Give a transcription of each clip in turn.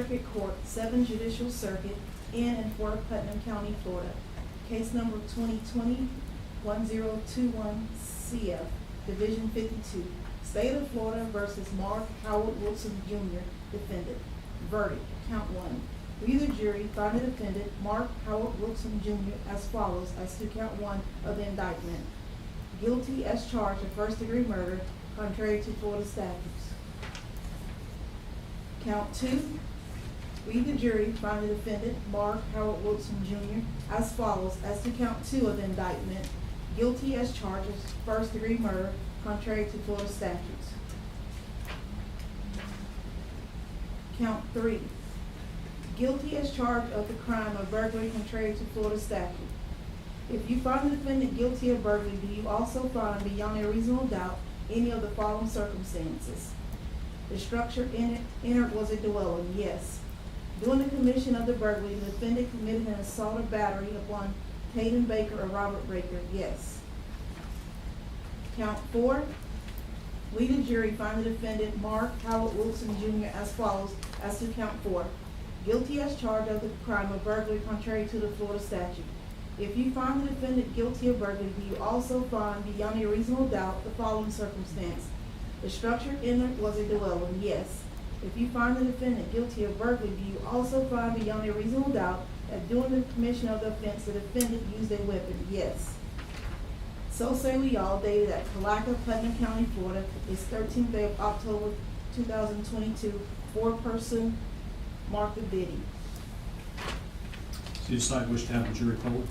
Circuit Court, 7th Judicial Circuit, in and for Putnam County, Florida. Case number 2020-1021 CF, Division 52, State of Florida versus Mark Howard Wilson Jr., defendant. Verdict, count 1. We, the jury, find the defendant, Mark Howard Wilson Jr., as follows as to count 1 of the indictment. Guilty as charged of first-degree murder, contrary to Florida statutes. Count 2. We, the jury, find the defendant, Mark Howard Wilson Jr., as follows as to count 2 of the indictment. Guilty as charged of first-degree murder, contrary to Florida statutes. Count 3. Guilty as charged of the crime of burglary, contrary to Florida statute. If you find the defendant guilty of burglary, do you also find beyond a reasonable doubt any of the following circumstances? The structure entered was a dwelling, yes. During the commission of the burglary, the defendant committed an assault or battery upon Hayden Baker or Robert Baker, yes. Count 4. We, the jury, find the defendant, Mark Howard Wilson Jr., as follows as to count 4. Guilty as charged of the crime of burglary, contrary to the Florida statute. If you find the defendant guilty of burglary, do you also find beyond a reasonable doubt the following circumstance? The structure entered was a dwelling, yes. If you find the defendant guilty of burglary, do you also find beyond a reasonable doubt that during the commission of the offense, the defendant used a weapon, yes. So say we all, dated at Calaca, Putnam County, Florida, is 13th day of October 2022, 4-person, Mark the Biddy. So you decide which to have the jury polled?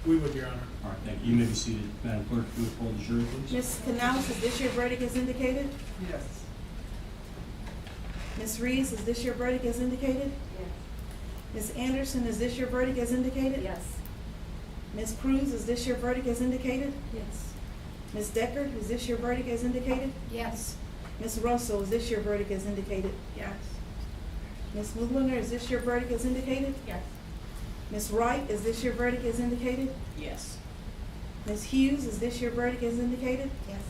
We would, Your Honor. All right, thank you. You may be seated. Madam Clerk, if you would poll the jury, please. Ms. Canales, is this your verdict as indicated? Yes. Ms. Reeves, is this your verdict as indicated? Yes. Ms. Anderson, is this your verdict as indicated? Yes. Ms. Cruz, is this your verdict as indicated? Yes. Ms. Decker, is this your verdict as indicated? Yes. Ms. Russell, is this your verdict as indicated? Yes. Ms. Mudliner, is this your verdict as indicated? Yes. Ms. Wright, is this your verdict as indicated? Yes. Ms. Hughes, is this your verdict as indicated? Yes.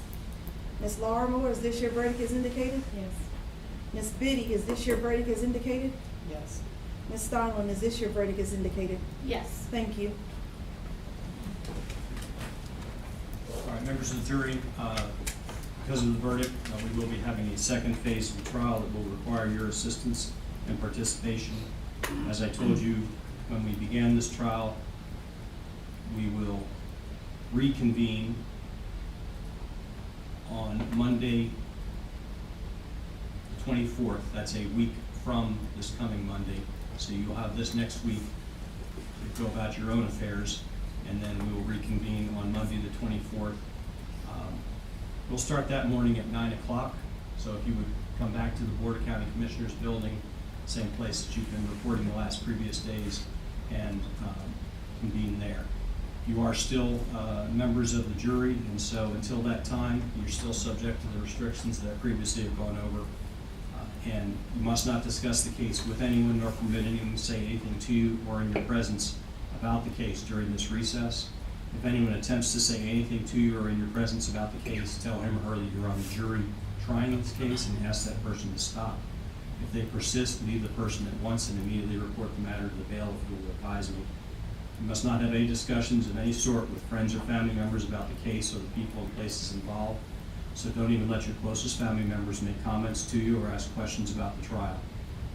Ms. Larimore, is this your verdict as indicated? Yes. Ms. Biddy, is this your verdict as indicated? Yes. Ms. Steinlein, is this your verdict as indicated? Yes. Thank you. All right, members of the jury, because of the verdict, we will be having a second phase of the trial that will require your assistance and participation. As I told you when we began this trial, we will reconvene on Monday, the 24th. That's a week from this coming Monday. So you'll have this next week to go about your own affairs, and then we will reconvene on Monday, the 24th. We'll start that morning at 9 o'clock. So if you would come back to the Board of County Commissioners building, same place that you've been reporting the last previous days, and convene there. You are still members of the jury, and so until that time, you're still subject to the restrictions that I previously have gone over. And you must not discuss the case with anyone nor permit anyone to say anything to you or in your presence about the case during this recess. If anyone attempts to say anything to you or in your presence about the case, tell him or her that you're on the jury trying this case and ask that person to stop. If they persist, leave the person at once and immediately report the matter to the bailiff who will advise me. You must not have any discussions of any sort with friends or family members about the case or the people and places involved. So don't even let your closest family members make comments to you or ask questions about the trial.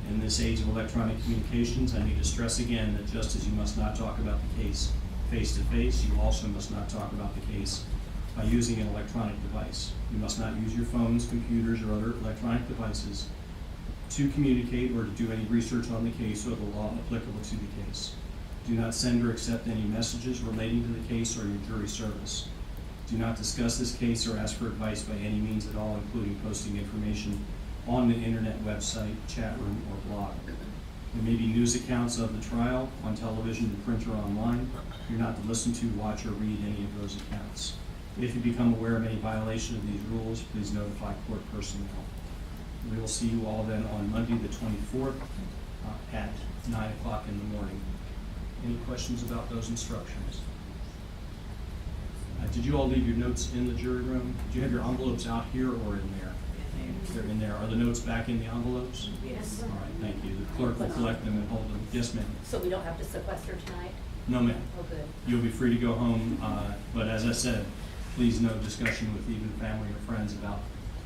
In this age of electronic communications, I need to stress again that just as you must not talk about the case face-to-face, you also must not talk about the case by using an electronic device. You must not use your phones, computers, or other electronic devices to communicate or to do any research on the case or the law applicable to the case. Do not send or accept any messages relating to the case or your jury service. Do not discuss this case or ask for advice by any means at all, including posting information on the internet website, chat room, or blog. There may be news accounts of the trial on television, print, or online. You're not to listen to, watch, or read any of those accounts. If you become aware of any violation of these rules, please notify court personnel. We will see you all then on Monday the 24th at 9 o'clock in the morning. Any questions about those instructions? Did you all leave your notes in the jury room? Did you have your envelopes out here or in there? They're in there. Are the notes back in the envelopes? Yes. All right, thank you. The clerk will collect them and hold them. Yes, ma'am. So we don't have to sequester tonight? No, ma'am. Oh, good. You'll be free to go home, but as I said, please no discussion with even family or friends about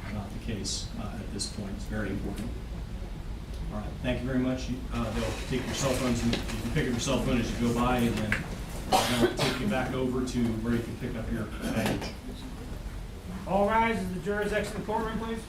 the case at this point. It's very important. All right, thank you very much. They'll take your cell phones, and you can pick up your cell phone as you go by, and then they'll take you back over to where you can pick up your baggage. All rise as the jurors exit the courtroom, please.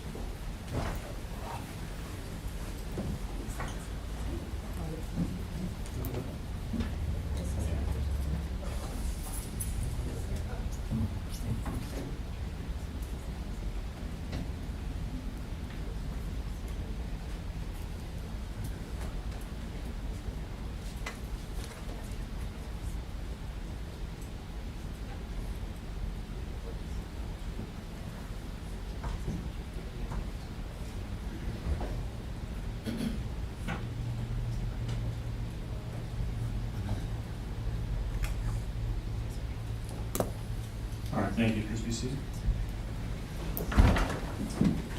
All right, thank you. Please be seated.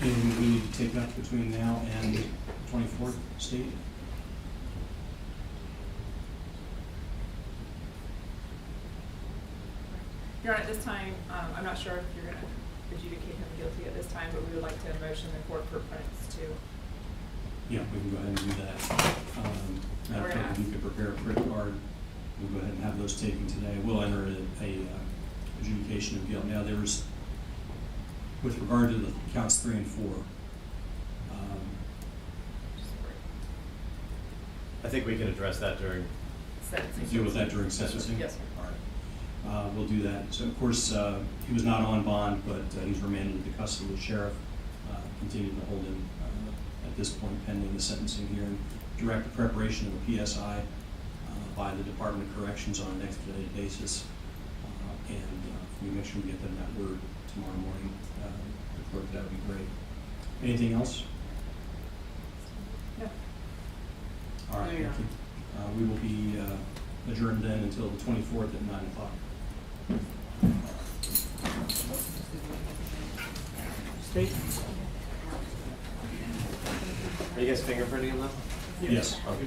Anything we need to take up between now and the 24th, State? Your Honor, at this time, I'm not sure if you're going to adjudicate him guilty at this time, but we would like to motion the court for Prince to. Yeah, we can go ahead and do that. Matter of fact, you could prepare a credit card. We'll go ahead and have those taken today. We'll enter a adjudication of guilt. Now, there's, with regard to the counts 3 and 4, I think we can address that during. Sentencing. deal with that during sentencing? Yes, sir. All right. We'll do that. So, of course, he was not on bond, but he's remanded to the custody of the sheriff, continuing to hold him at this point pending the sentencing hearing. Direct the preparation of a PSI by the Department of Corrections on an expedited basis. And we make sure we get them that word tomorrow morning. The clerk, that would be great. Anything else? No. All right, thank you. We will be adjourned then until the 24th at 9 o'clock. State. Are you guys fingerprinting him though? Yes. Okay.